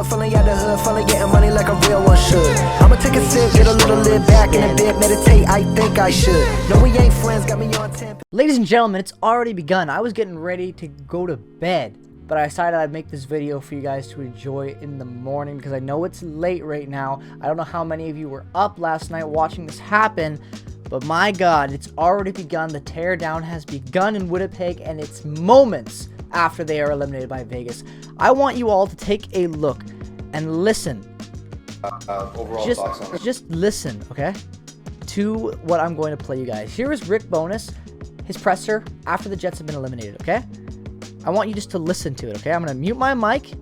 hood, falling out the hood, falling getting money like a real one should. I'ma take a sip, get a little lit back in a bit, meditate, I think I should. No, we ain't friends, got me on 10. Ladies and gentlemen, it's already begun. I was getting ready to go to bed, but I decided I'd make this video for you guys to enjoy in the morning because I know it's late right now. I don't know how many of you were up last night watching this happen, but my God, it's already begun. The teardown has begun in Winnipeg, and it's moments after they are eliminated by Vegas. I want you all to take a look and listen. Overall thoughts on it. Just listen, okay, to what I'm going to play you guys. Here is Rick Bowness, his presser after the Jets have been eliminated, okay? I want you just to listen to it, okay? I'm going to mute my mic.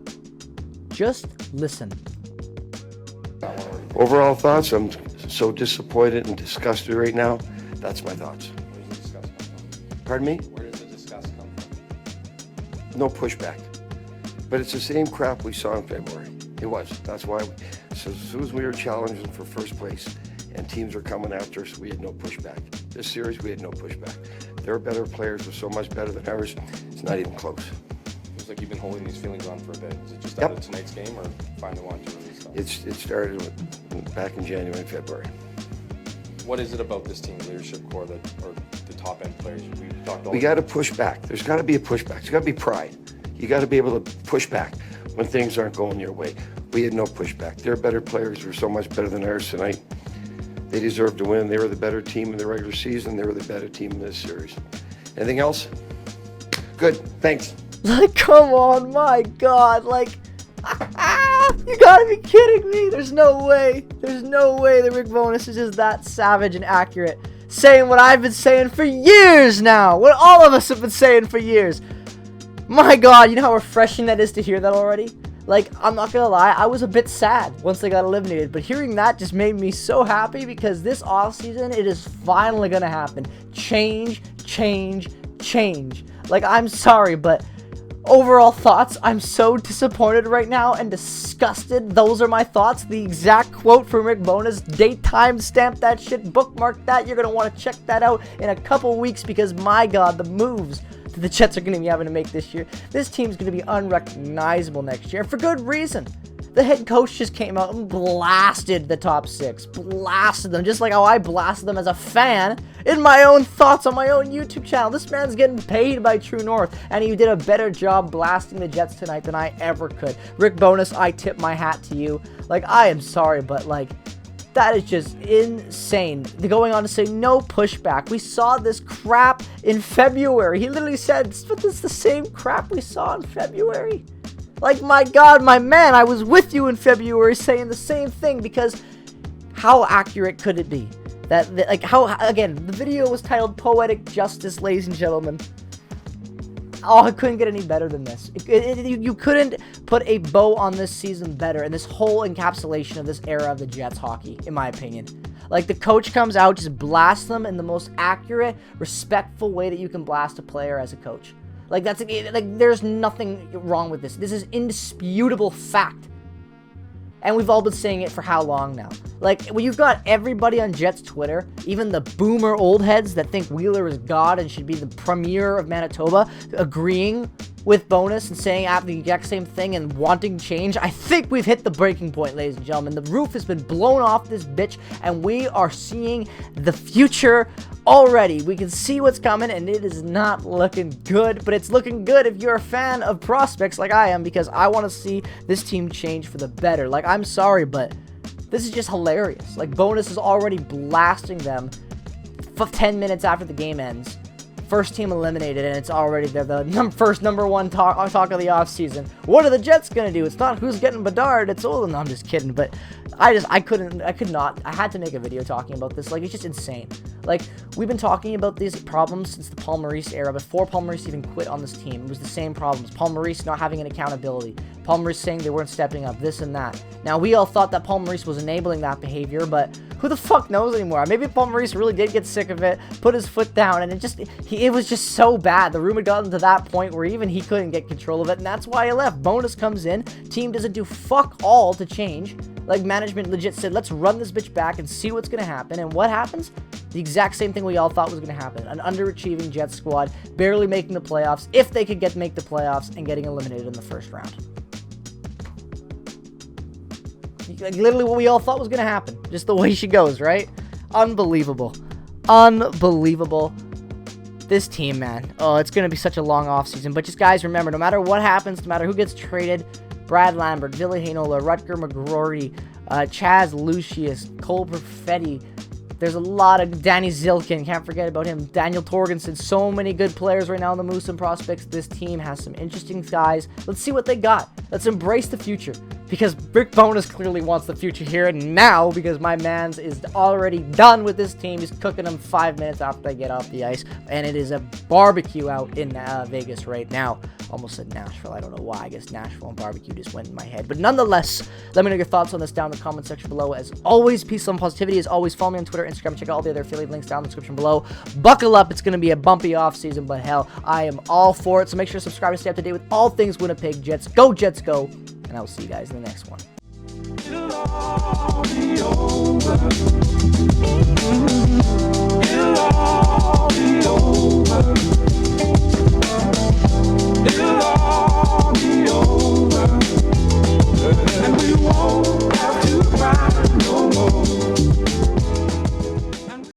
Just listen. Overall thoughts, I'm so disappointed and disgusted right now. That's my thoughts. Where does the disgust come from? Pardon me? Where does the disgust come from? No pushback. But it's the same crap we saw in February. It was. That's why, so as soon as we were challenging for first place and teams were coming after us, we had no pushback. This series, we had no pushback. Their better players are so much better than ours, it's not even close. Looks like you've been holding these feelings on for a bit. Is it just out of tonight's game or finally wanting to release stuff? It started back in January and February. What is it about this team leadership core that, or the top end players? We got to push back. There's got to be a pushback. There's got to be pride. You got to be able to push back when things aren't going your way. We had no pushback. Their better players were so much better than ours tonight. They deserved to win. They were the better team in the regular season. They were the better team in this series. Anything else? Good. Thanks. Like, come on, my God. Like, you gotta be kidding me. There's no way. There's no way that Rick Bowness is just that savage and accurate. Saying what I've been saying for years now. What all of us have been saying for years. My God, you know how refreshing that is to hear that already? Like, I'm not gonna lie, I was a bit sad once they got eliminated, but hearing that just made me so happy because this offseason, it is finally gonna happen. Change, change, change. Like, I'm sorry, but overall thoughts, I'm so disappointed right now and disgusted. Those are my thoughts. The exact quote from Rick Bowness. Date time, stamp that shit, bookmark that. You're gonna wanna check that out in a couple weeks because, my God, the moves that the Jets are going to be having to make this year. This team's going to be unrecognizable next year, and for good reason. The head coach just came out and blasted the top six. Blasted them, just like how I blasted them as a fan in my own thoughts on my own YouTube channel. This man's getting paid by True North, and he did a better job blasting the Jets tonight than I ever could. Rick Bowness, I tip my hat to you. Like, I am sorry, but, like, that is just insane. They're going on to say no pushback. We saw this crap in February. He literally said, but this is the same crap we saw in February. Like, my God, my man, I was with you in February saying the same thing because how accurate could it be? Like, how, again, the video was titled Poetic Justice, ladies and gentlemen. Oh, it couldn't get any better than this. You couldn't put a bow on this season better and this whole encapsulation of this era of the Jets hockey, in my opinion. Like, the coach comes out, just blasts them in the most accurate, respectful way that you can blast a player as a coach. Like, that's like, there's nothing wrong with this. This is indisputable fact. And we've all been saying it for how long now? Like, when you've got everybody on Jets Twitter, even the boomer old heads that think Wheeler is God and should be the premier of Manitoba, agreeing with Bowness and saying the exact same thing and wanting change, I think we've hit the breaking point, ladies and gentlemen. The roof has been blown off this bitch, and we are seeing the future already. We can see what's coming, and it is not looking good, but it's looking good if you're a fan of prospects like I am, because I want to see this team change for the better. Like, I'm sorry, but this is just hilarious. Like, Bowness is already blasting them 10 minutes after the game ends. First team eliminated, and it's already the first number one talk of the offseason. What are the Jets gonna do? It's not who's getting Bedard, it's no, I'm just kidding, but I had to make a video talking about this. Like, it's just insane. Like, we've been talking about these problems since the Paul Maurice era, before Paul Maurice even quit on this team. It was the same problems. Paul Maurice not having an accountability. Paul Maurice saying they weren't stepping up, this and that. Now, we all thought that Paul Maurice was enabling that behavior, but who the fuck knows anymore? Maybe Paul Maurice really did get sick of it, put his foot down, and it was just so bad. The room had gotten to that point where even he couldn't get control of it, and that's why he left. Bowness comes in, team doesn't do fuck all to change. Like, management legit said, let's run this bitch back and see what's gonna happen. And what happens? The exact same thing we all thought was gonna happen. An underachieving Jets squad, barely making the playoffs, if they could make the playoffs, and getting eliminated in the first round. Like, literally what we all thought was going to happen. Just the way she goes, right? Unbelievable. Unbelievable. This team, man. Oh, it's going to be such a long offseason. But just, guys, remember, no matter what happens, no matter who gets traded, Brad Lambert, Ville Heinola, Rutger McGrory, Chaz Lucius, Cole Perfetti, there's a lot of Danny Zilkin, can't forget about him. Daniel Torgensen, so many good players right now in the Moose and prospects. This team has some interesting guys. Let's see what they got. Let's embrace the future. Because Rick Bowness clearly wants the future here and now, because my man's is already done with this team. He's cooking them 5 minutes after they get off the ice. And it is a barbecue out in Vegas right now. Almost said Nashville. I don't know why. I guess Nashville and barbecue just went in my head. But nonetheless, let me know your thoughts on this down in the comment section below. As always, peace, love, and positivity. As always, follow me on Twitter, Instagram, and check out all the other affiliate links down in the description below. Buckle up. It's going to be a bumpy offseason, but hell, I am all for it. So make sure to subscribe to stay up to date with all things Winnipeg Jets. Go, Jets, go. And I will see you guys in the next one. It'll all be over.